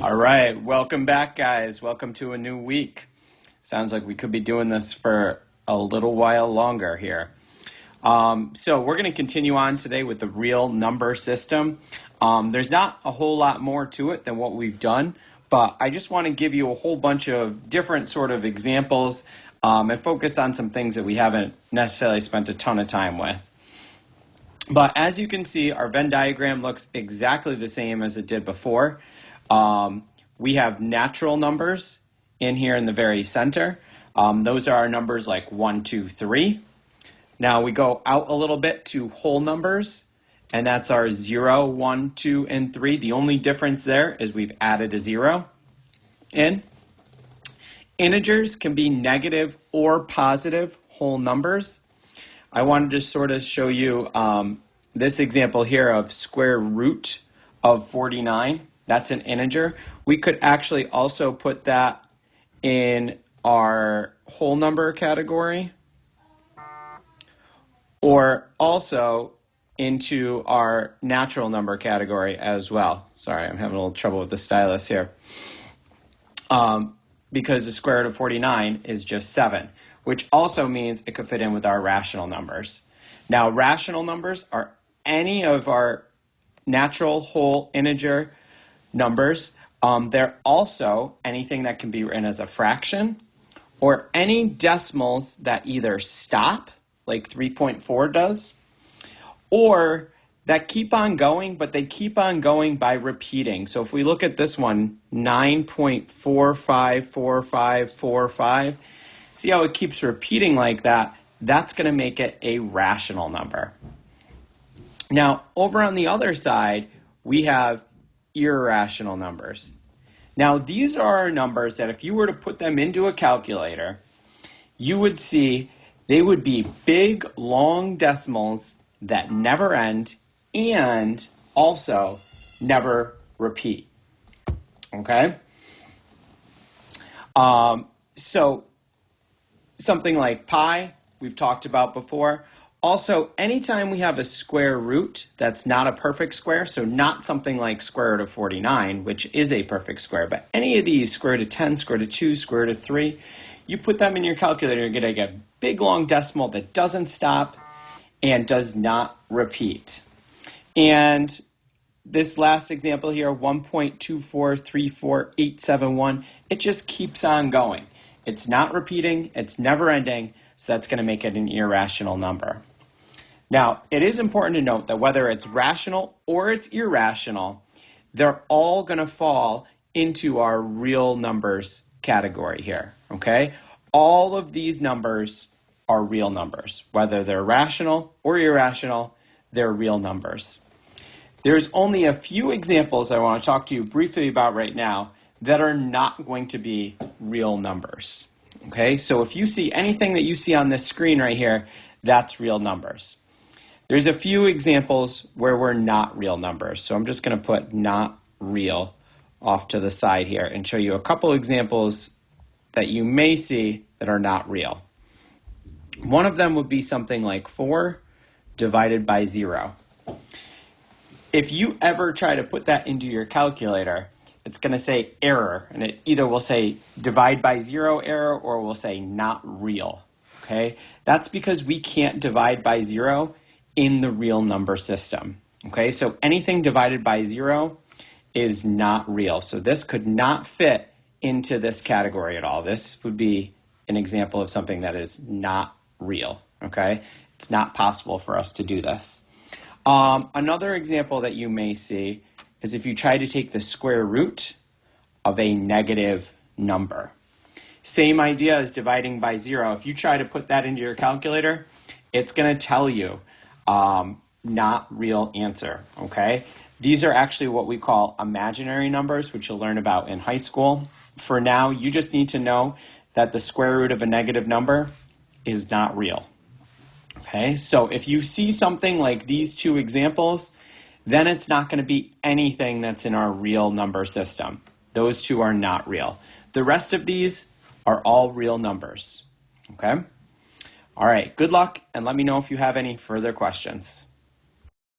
All right, welcome back, guys. Welcome to a new week. Sounds like we could be doing this for a little while longer here. So we're going to continue on today with the real number system. There's not a whole lot more to it than what we've done, but I just want to give you a whole bunch of different sort of examples and focus on some things that we haven't necessarily spent a ton of time with. But as you can see, our Venn diagram looks exactly the same as it did before. We have natural numbers in here in the very center. Those are our numbers like 1, 2, 3. Now we go out a little bit to whole numbers, and that's our 0, 1, 2, and 3. The only difference there is we've added a 0 in. Integers can be negative or positive whole numbers. I wanted to sort of show you this example here of square root of 49. That's an integer. We could actually also put that in our whole number category or also into our natural number category as well. Sorry, I'm having a little trouble with the stylus here. Because the square root of 49 is just 7, which also means it could fit in with our rational numbers. Now, rational numbers are any of our natural whole integer numbers. They're also anything that can be written as a fraction or any decimals that either stop, like 3.4 does, or that keep on going, but they keep on going by repeating. So if we look at this one, 9.454545, see how it keeps repeating like that? That's going to make it a rational number. Now, over on the other side, we have irrational numbers. Now, these are numbers that if you were to put them into a calculator, you would see they would be big, long decimals that never end and also never repeat. Okay? So something like pi, we've talked about before. Also, anytime we have a square root that's not a perfect square, so not something like square root of 49, which is a perfect square, but any of these, square root of 10, square root of 2, square root of 3, you put them in your calculator, you're going to get a big long decimal that doesn't stop and does not repeat. And this last example here, 1.2434871, it just keeps on going. It's not repeating, it's never ending, so that's going to make it an irrational number. Now, it is important to note that whether it's rational or it's irrational, they're all going to fall into our real numbers category here, okay? All of these numbers are real numbers. Whether they're rational or irrational, they're real numbers. There's only a few examples I want to talk to you briefly about right now that are not going to be real numbers. Okay, so if you see anything that you see on this screen right here, that's real numbers. There's a few examples where we're not real numbers. So I'm just going to put not real off to the side here and show you a couple examples that you may see that are not real. One of them would be something like 4 divided by 0. If you ever try to put that into your calculator, it's going to say error, and it either will say divide by 0 error or will say not real. Okay? That's because we can't divide by 0 in the real number system. Okay? So anything divided by 0 is not real. So this could not fit into this category at all. This would be an example of something that is not real. Okay? It's not possible for us to do this. Another example that you may see is if you try to take the square root of a negative number. Same idea as dividing by 0. If you try to put that into your calculator, it's going to tell you not real answer, okay? These are actually what we call imaginary numbers, which you'll learn about in high school. For now, you just need to know that the square root of a negative number is not real. Okay, so if you see something like these two examples, then it's not going to be anything that's in our real number system. Those two are not real. The rest of these are all real numbers. Okay? All right, good luck, and let me know if you have any further questions.